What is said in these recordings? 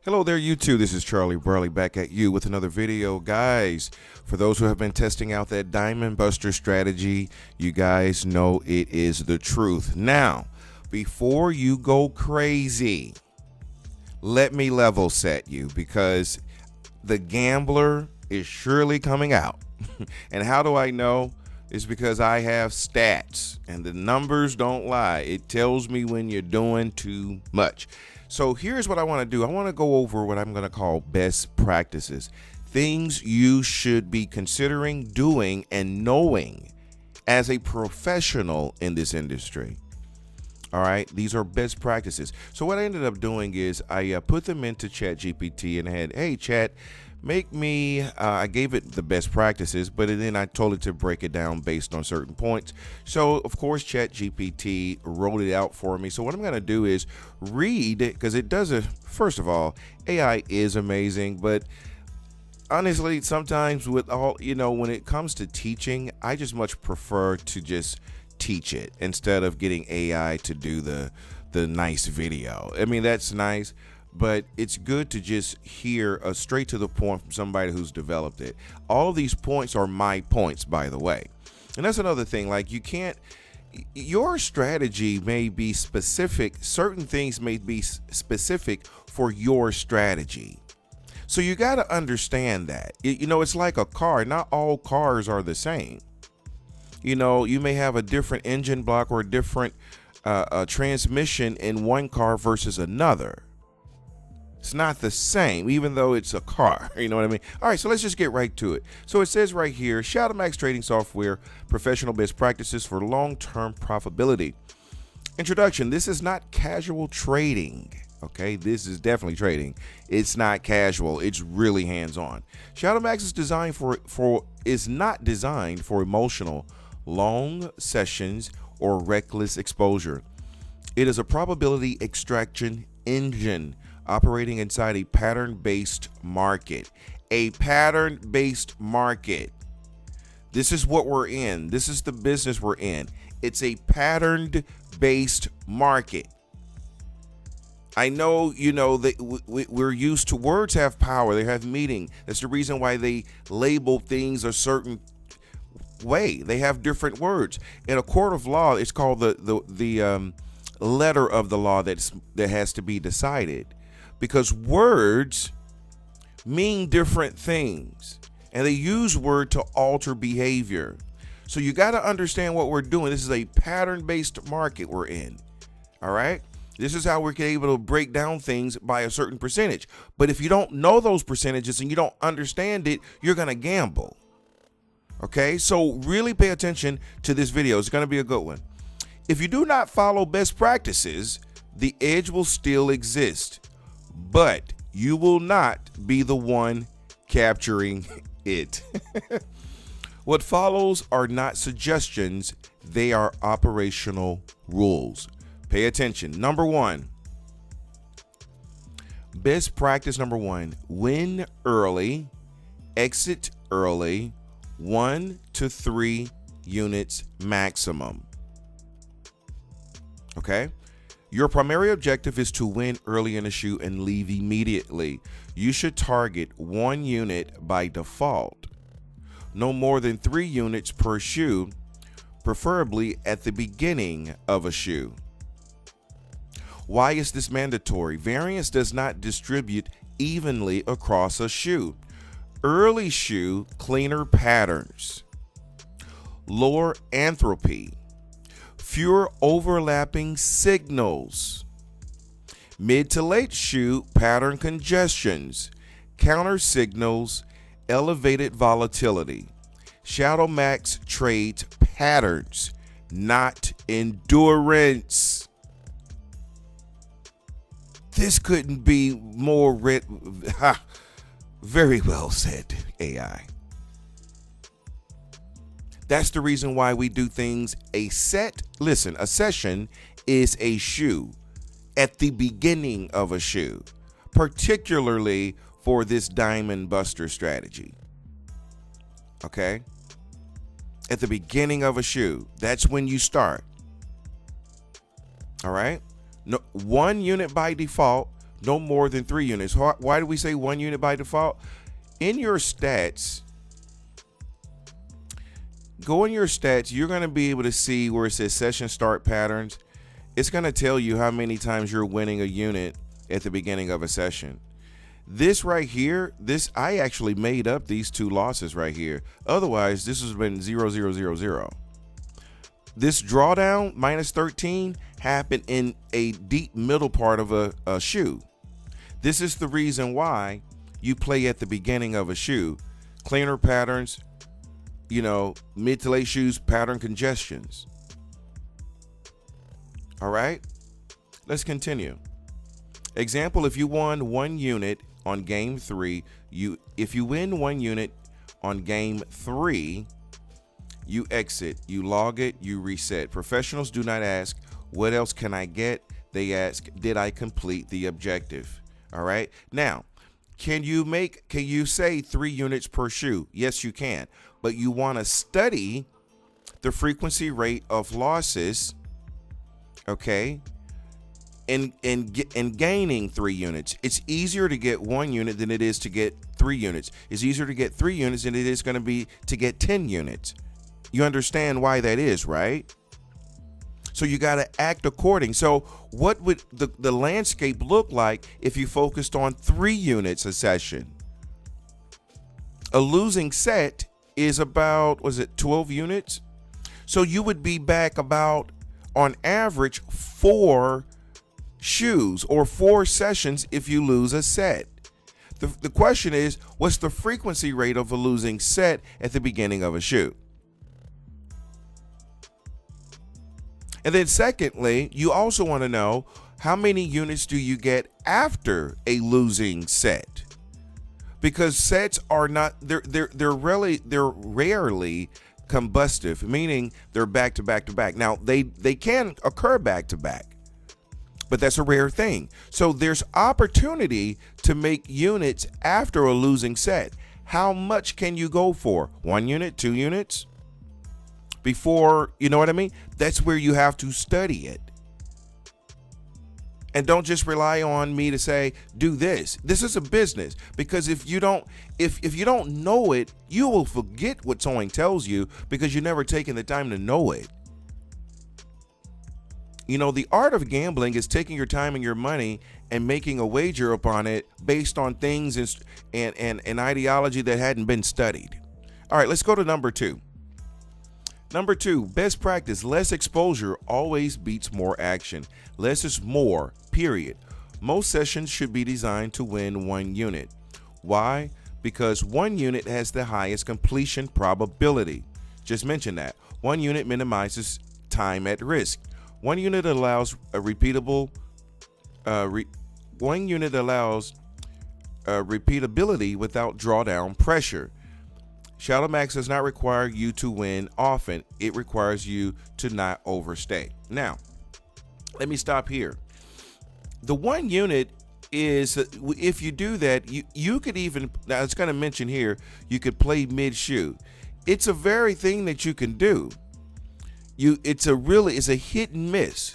Hello there, YouTube. This is Charlie Burley back at you with another video. Guys, for those who have been testing out that Diamond Buster strategy, you guys know it is the truth. Now, before you go crazy, let me level set you because the gambler is surely coming out. And how do I know? It's because I have stats and the numbers don't lie. It tells me when you're doing too much. So here's what I want to do. I want to go over what I'm going to call best practices, things you should be considering doing and knowing as a professional in this industry. All right, these are best practices. So what I ended up doing is I put them into ChatGPT and had, hey, Chat, make me, I gave it the best practices, but then I told it to break it down based on certain points. So of course, ChatGPT wrote it out for me. So what I'm going to do is read, because it does it. First of all, AI is amazing, but honestly, sometimes with all, when it comes to teaching, I just much prefer to just teach it instead of getting AI to do the nice video. I mean, that's nice, but it's good to just hear a straight to the point from somebody who's developed it. All of these points are my points, by the way. And that's another thing, like your strategy may be specific. Certain things may be specific for your strategy. So you got to understand that. It's like a car. Not all cars are the same. You may have a different engine block or a different transmission in one car versus another. It's not the same, even though it's a car. You know what I mean? All right, so let's just get right to it. So it says right here, SHADOWMAX trading software, professional best practices for long-term profitability. Introduction, this is not casual trading. Okay, this is definitely trading. It's not casual. It's really hands-on. SHADOWMAX is not designed for emotional, long sessions or reckless exposure. It is a probability extraction engine operating inside a pattern-based market. A pattern-based market. This is what we're in. This is the business we're in. It's a pattern-based market. I know, that we're used to words have power. They have meaning. That's the reason why they label things a certain way. They have different words. In a court of law, it's called the letter of the law that has to be decided, because words mean different things and they use word to alter behavior. So you got to understand what we're doing. This is a pattern-based market we're in. All right. This is how we're able to break down things by a certain percentage. But if you don't know those percentages and you don't understand it, you're going to gamble. Okay, so really pay attention to this video. It's going to be a good one. If you do not follow best practices, the edge will still exist, but you will not be the one capturing it. What follows are not suggestions. They are operational rules. Pay attention. Number one, best practice number one, win early, exit early, 1 to 3 units maximum. Okay? Your primary objective is to win early in a shoe and leave immediately. You should target 1 unit by default. No more than 3 units per shoe, preferably at the beginning of a shoe. Why is this mandatory? Variance does not distribute evenly across a shoe. Early shoe, cleaner patterns, lower entropy, fewer overlapping signals. Mid to late shoe, pattern congestions, counter signals, elevated volatility. SHADOWMAX trades patterns, not endurance. This couldn't be more very well said, AI. That's the reason why we do things a session is a shoe at the beginning of a shoe, particularly for this Diamond Buster strategy. Okay? At the beginning of a shoe, that's when you start. All right? No, 1 unit by default, no more than 3 units. Why do we say 1 unit by default? In your stats, go in your stats, you're going to be able to see where it says session start patterns. It's going to tell you how many times you're winning a unit at the beginning of a session. This right here, I actually made up these 2 losses right here. Otherwise, this has been 0, 0, 0, 0. This drawdown, minus 13, happened in a deep middle part of a shoe. This is the reason why you play at the beginning of a shoe. Cleaner patterns, mid to late shoes, pattern congestions. All right, let's continue. Example, if you won 1 unit on game 3, if you win 1 unit on game 3, you exit, you log it, you reset. Professionals do not ask, what else can I get? They ask, did I complete the objective? All right. Now, can you say 3 units per shoe? Yes, you can. But you want to study the frequency rate of losses, okay? And gaining 3 units. It's easier to get 1 unit than it is to get 3 units. It's easier to get 3 units than it is going to be to get 10 units. You understand why that is, right? So you got to act according. So what would the landscape look like if you focused on 3 units a session? A losing set is about, 12 units? So you would be back about, on average, 4 shoes or 4 sessions if you lose a set. The question is, what's the frequency rate of a losing set at the beginning of a shoe? And then secondly, you also want to know, how many units do you get after a losing set? Because sets are not, they're rarely combustive, meaning they're back to back to back. Now they can occur back to back, but that's a rare thing. So there's opportunity to make units after a losing set. How much can you go for? 1 unit, 2 units? Before, you know what I mean? That's where you have to study it. And don't just rely on me to say, do this. This is a business, because if you don't know it, you will forget what someone tells you because you've never taken the time to know it. The art of gambling is taking your time and your money and making a wager upon it based on things and ideology that hadn't been studied. All right, let's go to number 2. Number 2, best practice, less exposure always beats more action. Less is more, period. Most sessions should be designed to win 1 unit. Why? Because 1 unit has the highest completion probability. Just mention that. 1 unit minimizes time at risk. 1 unit allows a repeatable, 1 unit allows repeatability without drawdown pressure. SHADOWMAX does not require you to win often. It requires you to not overstay. Now, let me stop here. The 1 unit is, if you do that, you could even, now it's going to mention here, you could play mid-shoe. It's a very thing that you can do. It's a hit and miss.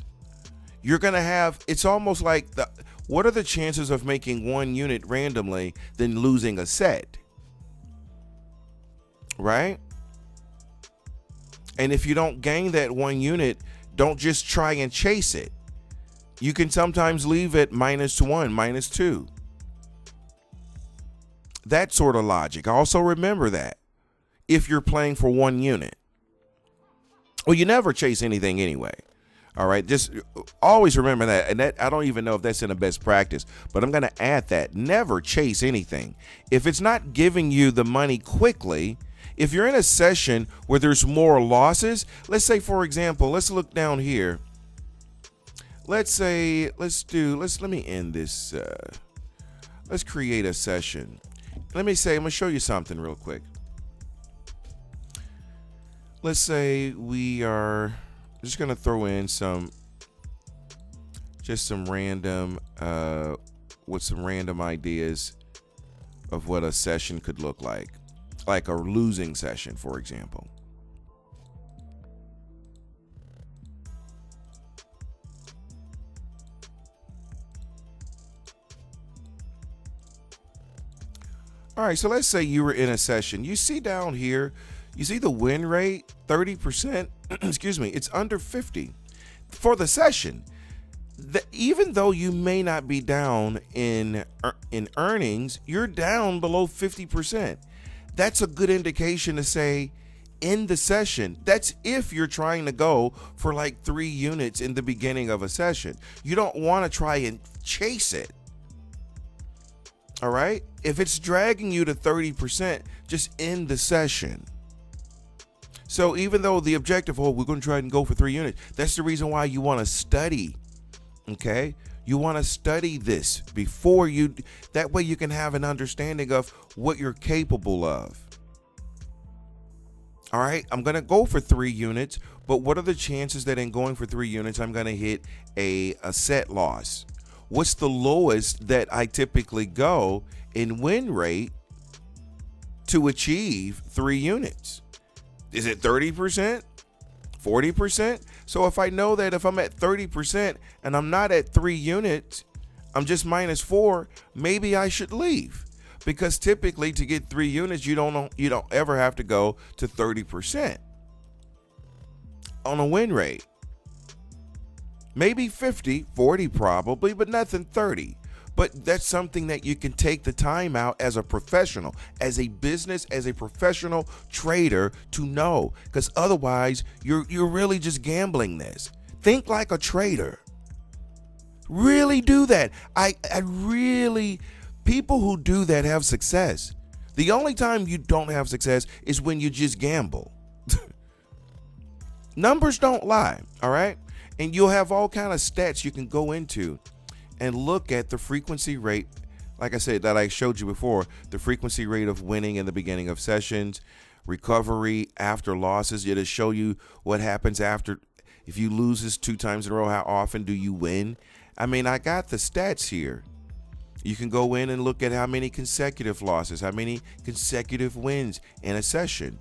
You're going to have, it's almost like, what are the chances of making 1 unit randomly than losing a set? Right? And if you don't gain that 1 unit, don't just try and chase it. You can sometimes leave it -1, -2. That sort of logic. Also remember that if you're playing for 1 unit. Well, you never chase anything anyway. All right, just always remember that. And that, I don't even know if that's in a best practice, but I'm going to add that. Never chase anything. If it's not giving you the money quickly, if you're in a session where there's more losses, let's say, for example, let's look down here. Let's say, let me end this. Let's create a session. Let me say, I'm going to show you something real quick. Let's say we are just going to throw in some random, with some random ideas of what a session could look like a losing session, for example. All right, so let's say you were in a session. You see down here, you see the win rate, 30%, excuse me, it's under 50 for the session. Even though you may not be down in earnings, you're down below 50%. That's a good indication to say in the session. That's if you're trying to go for like 3 units in the beginning of a session. You don't want to try and chase it. All right. If it's dragging you to 30%, just end the session. So even though the objective, we're going to try and go for 3 units, that's the reason why you want to study. Okay. You want to study this before you, that way you can have an understanding of what you're capable of. All right. I'm going to go for 3 units, but what are the chances that in going for 3 units, I'm going to hit a set loss? What's the lowest that I typically go in win rate to achieve 3 units? Is it 30%? 40%? So if I know that if I'm at 30% and I'm not at 3 units, I'm just -4, maybe I should leave. Because typically to get 3 units, you don't ever have to go to 30% on a win rate. Maybe 50, 40 probably, but nothing 30. But that's something that you can take the time out as a professional, as a business, as a professional trader to know, because otherwise you're really just gambling this. Think like a trader. Really do that. I really, people who do that have success. The only time you don't have success is when you just gamble. Numbers don't lie, all right? And you'll have all kind of stats you can go into and look at the frequency rate, like I said, that I showed you before, the frequency rate of winning in the beginning of sessions, recovery after losses. It'll show you what happens after, if you lose this 2 times in a row, how often do you win? I mean, I got the stats here. You can go in and look at how many consecutive losses, how many consecutive wins in a session,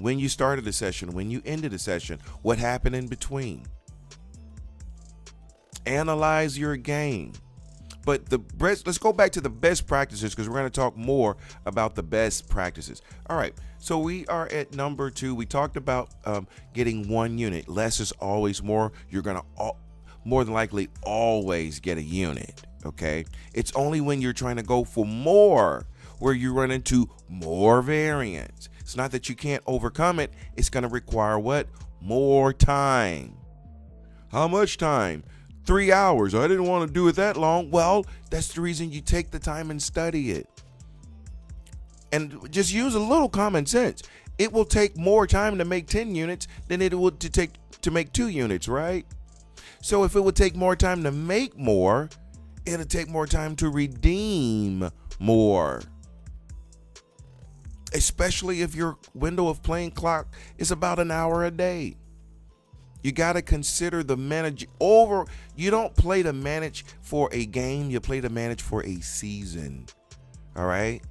when you started the session, when you ended the session, what happened in between. Analyze your game. But let's go back to the best practices, because we're going to talk more about the best practices. All right, so we are at number 2. We talked about getting 1 unit. Less is always more. You're going to more than likely always get a unit. Okay, it's only when you're trying to go for more where you run into more variance. It's not that you can't overcome it. It's going to require what? More time. How much time? 3 hours. I didn't want to do it that long. Well, that's the reason you take the time and study it. And just use a little common sense. It will take more time to make 10 units than it would to make 2 units, right? So if it would take more time to make more, it'll take more time to redeem more. Especially if your window of playing clock is about an hour a day. You got to consider the manage over. You don't play to manage for a game. You play to manage for a season. All right.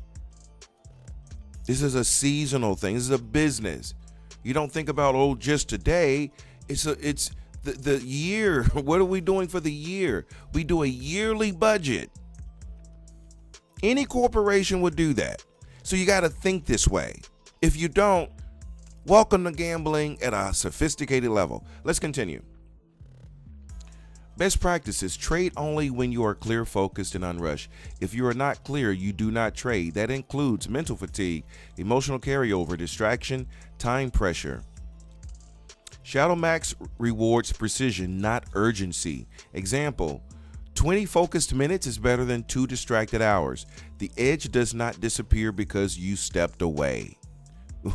This is a seasonal thing. This is a business. You don't think about, just today. It's the year. What are we doing for the year? We do a yearly budget. Any corporation would do that. So you got to think this way. If you don't, welcome to gambling at a sophisticated level. Let's continue. Best practices: trade only when you are clear, focused, and unrushed. If you are not clear, you do not trade. That includes mental fatigue, emotional carryover, distraction, time pressure. SHADOWMAX rewards precision, not urgency. Example: 20 focused minutes is better than 2 distracted hours. The edge does not disappear because you stepped away.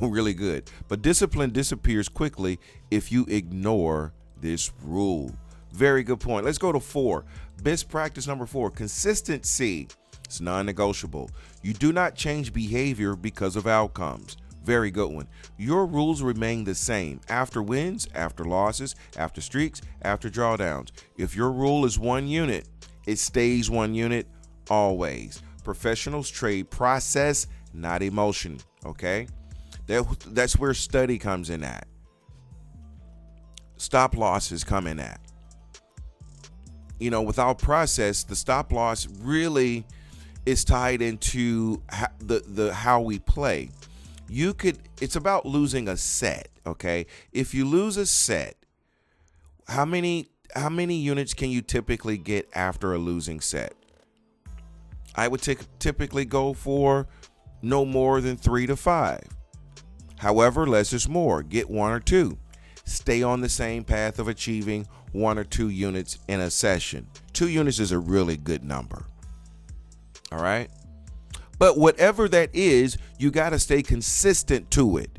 Really good. But discipline disappears quickly if you ignore this rule. Very good point. Let's go to 4. Best practice number 4, consistency. It's non-negotiable. You do not change behavior because of outcomes. Very good one. Your rules remain the same after wins, after losses, after streaks, after drawdowns. If your rule is 1 unit, it stays 1 unit always. Professionals trade process, not emotion. Okay? That's where study comes in at. Stop losses come in at. Without process, the stop loss really, is tied into how we play. It's about losing a set, okay? If you lose a set, how many units can you typically get after a losing set? I would typically go for no more than 3 to 5. However, less is more. Get 1 or 2. Stay on the same path of achieving 1 or 2 units in a session. 2 units is a really good number. All right? But whatever that is, you got to stay consistent to it.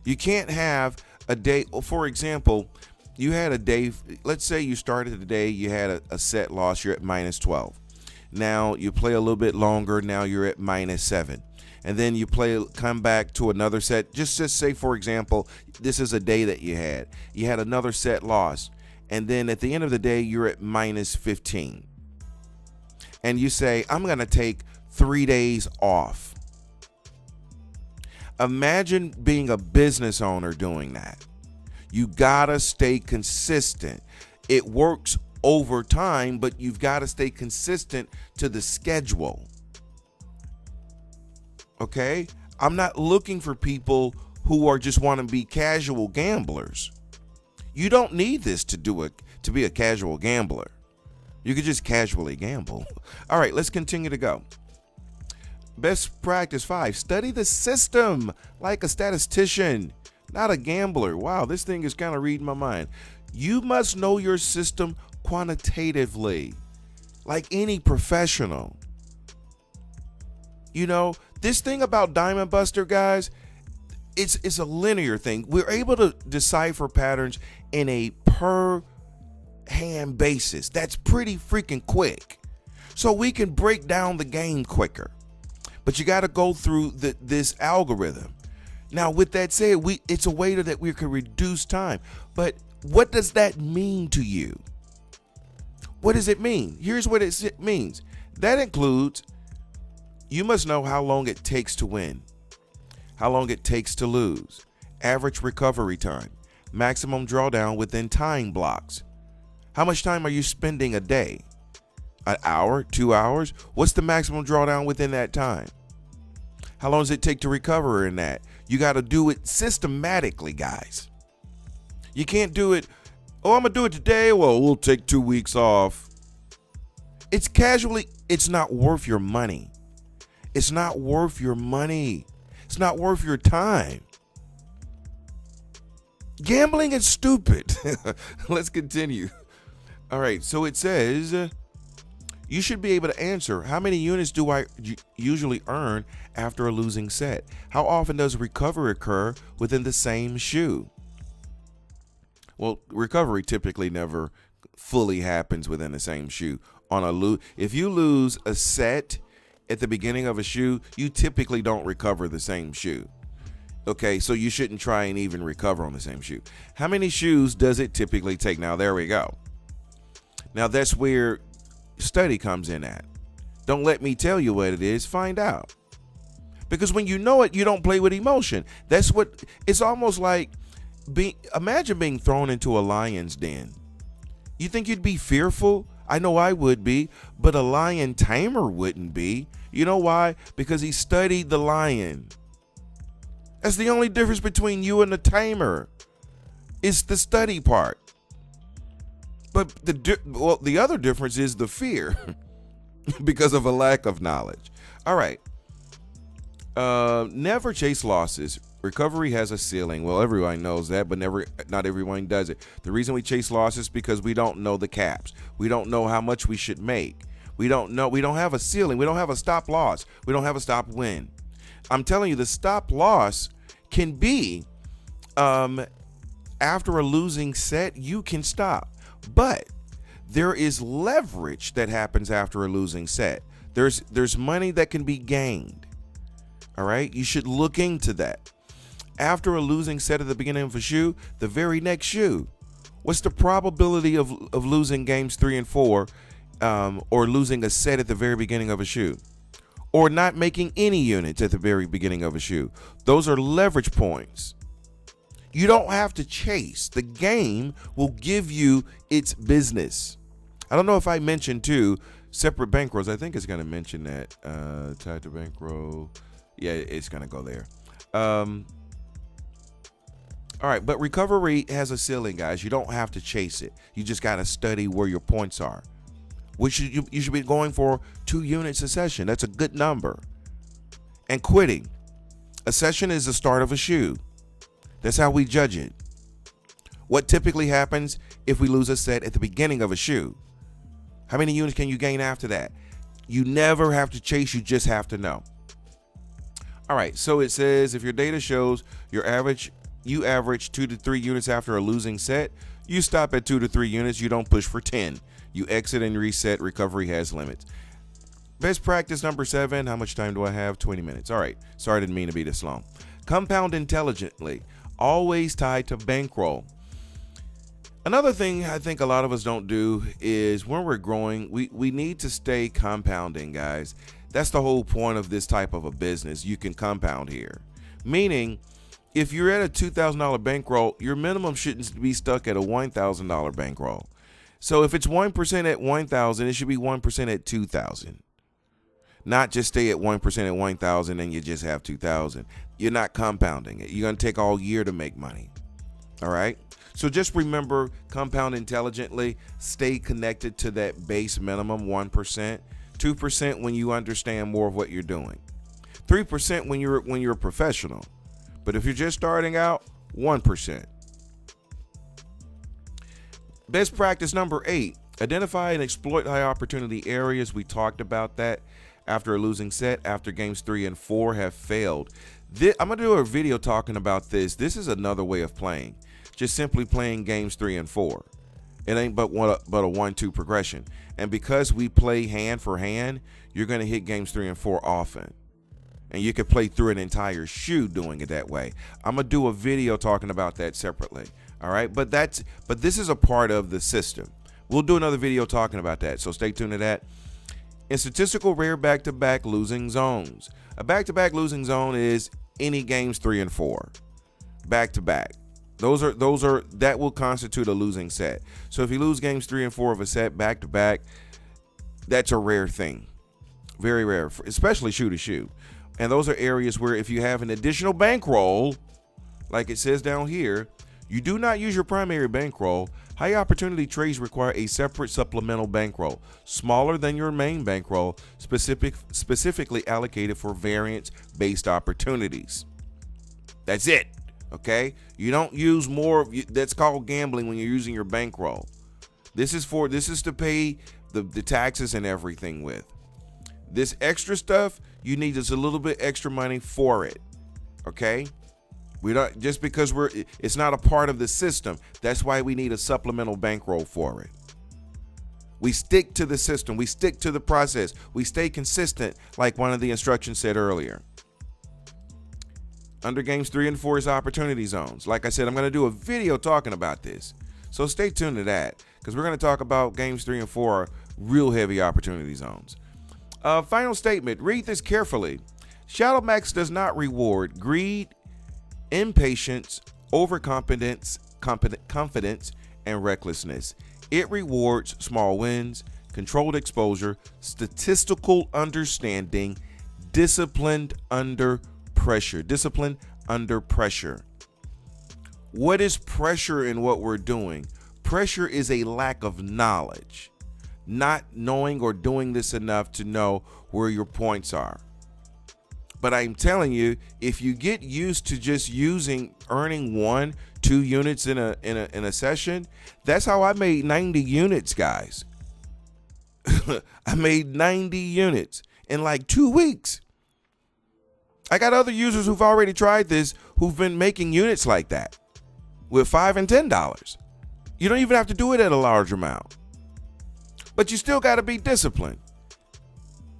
You can't have a day, for example, you had a day, let's say you started the day, you had a set loss, you're at minus 12. Now you play a little bit longer, now you're at minus 7. And then you come back to another set. Just say, for example, this is a day that you had another set loss. And then at the end of the day, you're at minus 15. And you say, I'm going to take 3 days off. Imagine being a business owner doing that. You gotta stay consistent. It works over time, but you've got to stay consistent to the schedule. Okay? I'm not looking for people who are just want to be casual gamblers. You don't need this to be a casual gambler. You could just casually gamble. All right, let's continue to go. Best practice 5, study the system like a statistician, not a gambler. Wow, this thing is kind of reading my mind. You must know your system quantitatively, like any professional. You know, this thing about Diamond Buster, guys, it's a linear thing. We're able to decipher patterns in a per hand basis. That's pretty freaking quick. So we can break down the game quicker. But you got to go through this algorithm. Now, with that said, it's a way that we can reduce time. But what does that mean to you? What does it mean? Here's what it means. That includes, you must know how long it takes to win, how long it takes to lose, average recovery time, maximum drawdown within time blocks. How much time are you spending a day? An hour, 2 hours? What's the maximum drawdown within that time? How long does it take to recover in that? You got to do it systematically, guys. You can't do it, oh, I'm going to do it today. Well, we'll take 2 weeks off. It's not worth your money. It's not worth your money. It's not worth your time. Gambling is stupid. Let's continue. All right, so it says, you should be able to answer, how many units do I usually earn after a losing set? How often does recovery occur within the same shoe? Well, recovery typically never fully happens within the same shoe. If you lose a set at the beginning of a shoe, you typically don't recover the same shoe. Okay, so you shouldn't try and even recover on the same shoe. How many shoes does it typically take? Now, there we go. Now, that's where study comes in at. Don't let me tell you what it is. Find out. Because when you know it, you don't play with emotion. That's what it's almost like. Imagine being thrown into a lion's den. You think you'd be fearful? I know I would be, but a lion tamer wouldn't be. You know why? Because he studied the lion. That's the only difference between you and the tamer. It's the study part. But the other difference is the fear because of a lack of knowledge. All right. Never chase losses. Recovery has a ceiling. Well, everyone knows that, but not everyone does it. The reason we chase losses is because we don't know the caps. We don't know how much we should make. We don't have a ceiling. We don't have a stop loss. We don't have a stop win. I'm telling you, the stop loss can be after a losing set, you can stop. But there is leverage that happens after a losing set. There's money that can be gained. All right? You should look into that. After a losing set at the beginning of a shoe, the very next shoe, what's the probability of losing games 3 and 4 or losing a set at the very beginning of a shoe? Or not making any units at the very beginning of a shoe? Those are leverage points. You don't have to chase. The game will give you its business. I don't know if I mentioned too, Separate bankrolls. I think it's going to mention that. Tied to bankroll. Yeah, it's going to go there. All right, but recovery has a ceiling, guys. You don't have to chase it. You just got to study where your points are. Which you should be going for 2 units a session. That's a good number. And quitting. A session is the start of a shoe. That's how we judge it. What typically happens if we lose a set at the beginning of a shoe? How many units can you gain after that? You never have to chase, you just have to know. All right, so it says if your data shows you average 2 to 3 units after a losing set, you stop at 2 to 3 units, you don't push for 10. You exit and reset. Recovery has limits. Best practice number 7. How much time do I have? 20 minutes. All right. Sorry, I didn't mean to be this long. Compound intelligently. Always tied to bankroll. Another thing I think a lot of us don't do is when we're growing, we need to stay compounding, guys. That's the whole point of this type of a business. You can compound here. Meaning, if you're at a $2,000 bankroll, your minimum shouldn't be stuck at a $1,000 bankroll. So if it's 1% at 1,000, it should be 1% at 2,000. Not just stay at 1% at 1,000 and you just have 2,000. You're not compounding it. You're going to take all year to make money. All right. So just remember, compound intelligently. Stay connected to that base minimum 1%. 2% when you understand more of what you're doing. 3% when you're a professional. But if you're just starting out, 1%. Best practice number 8, identify and exploit high opportunity areas. We talked about that after a losing set, after games 3 and 4 have failed. I'm going to do a video talking about this. This is another way of playing. Just simply playing games 3 and 4. It ain't but a 1-2 progression. And because we play hand for hand, you're going to hit games 3 and 4 often. And you could play through an entire shoe doing it that way. I'm going to do a video talking about that separately. All right, but this is a part of the system. We'll do another video talking about that, so stay tuned to that. In statistical rare back-to-back losing zones, a back-to-back losing zone is any games 3 and 4, back-to-back. That will constitute a losing set. So if you lose games 3 and 4 of a set back-to-back, that's a rare thing, very rare, especially shoe to shoe. And those are areas where if you have an additional bankroll, like it says down here, you do not use your primary bankroll. High opportunity trades require a separate supplemental bankroll, smaller than your main bankroll, specifically allocated for variance-based opportunities. That's it, okay? You don't use more. That's called gambling when you're using your bankroll. This is to pay the taxes and everything with. This extra stuff, you need just a little bit extra money for it, okay? We don't, just because it's not a part of the system. That's why we need a supplemental bankroll for it. We stick to the system. We stick to the process. We stay consistent, like one of the instructions said earlier. Under games 3 and 4 is opportunity zones. Like I said, I'm going to do a video talking about this. So stay tuned to that, because we're going to talk about games 3 and 4 are real heavy opportunity zones. Final statement. Read this carefully. SHADOWMAX does not reward greed, impatience, overconfidence, confidence, and recklessness. It rewards small wins, controlled exposure, statistical understanding, disciplined under pressure. Discipline under pressure. What is pressure in what we're doing? Pressure is a lack of knowledge, not knowing or doing this enough to know where your points are. But I'm telling you, if you get used to just earning 1-2 units in a session, that's how I made 90 units, guys. I made 90 units in like 2 weeks. I got other users who've already tried this who've been making units like that with $5 and $10. You don't even have to do it at a large amount. But you still got to be disciplined.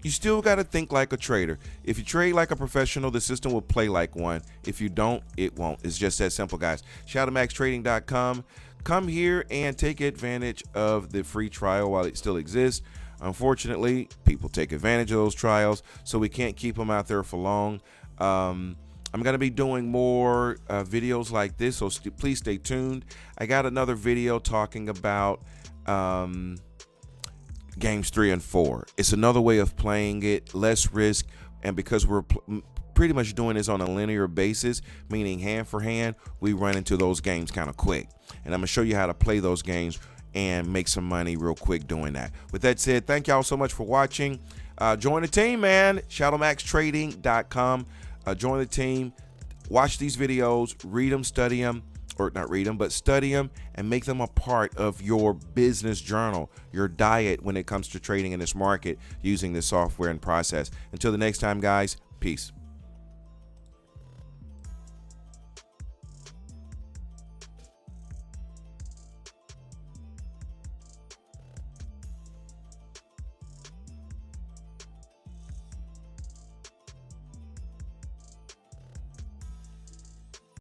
You still got to think like a trader. If you trade like a professional, the system will play like one. If you don't, it won't. It's just that simple, guys. ShadowMaxTrading.com. Come here and take advantage of the free trial while it still exists. Unfortunately, people take advantage of those trials, so we can't keep them out there for long. I'm going to be doing more videos like this, so please stay tuned. I got another video talking about games 3 and 4. It's another way of playing it, less risk, and because we're pretty much doing this on a linear basis, meaning hand for hand, we run into those games kind of quick. And I'm gonna show you how to play those games and make some money real quick doing that. With that said, thank y'all so much for watching. Join the team, man. ShadowMaxTrading.com. Join the team. Watch these videos, read them, study them, or not read them, but study them and make them a part of your business journal, your diet when it comes to trading in this market using this software and process. Until the next time, guys, peace.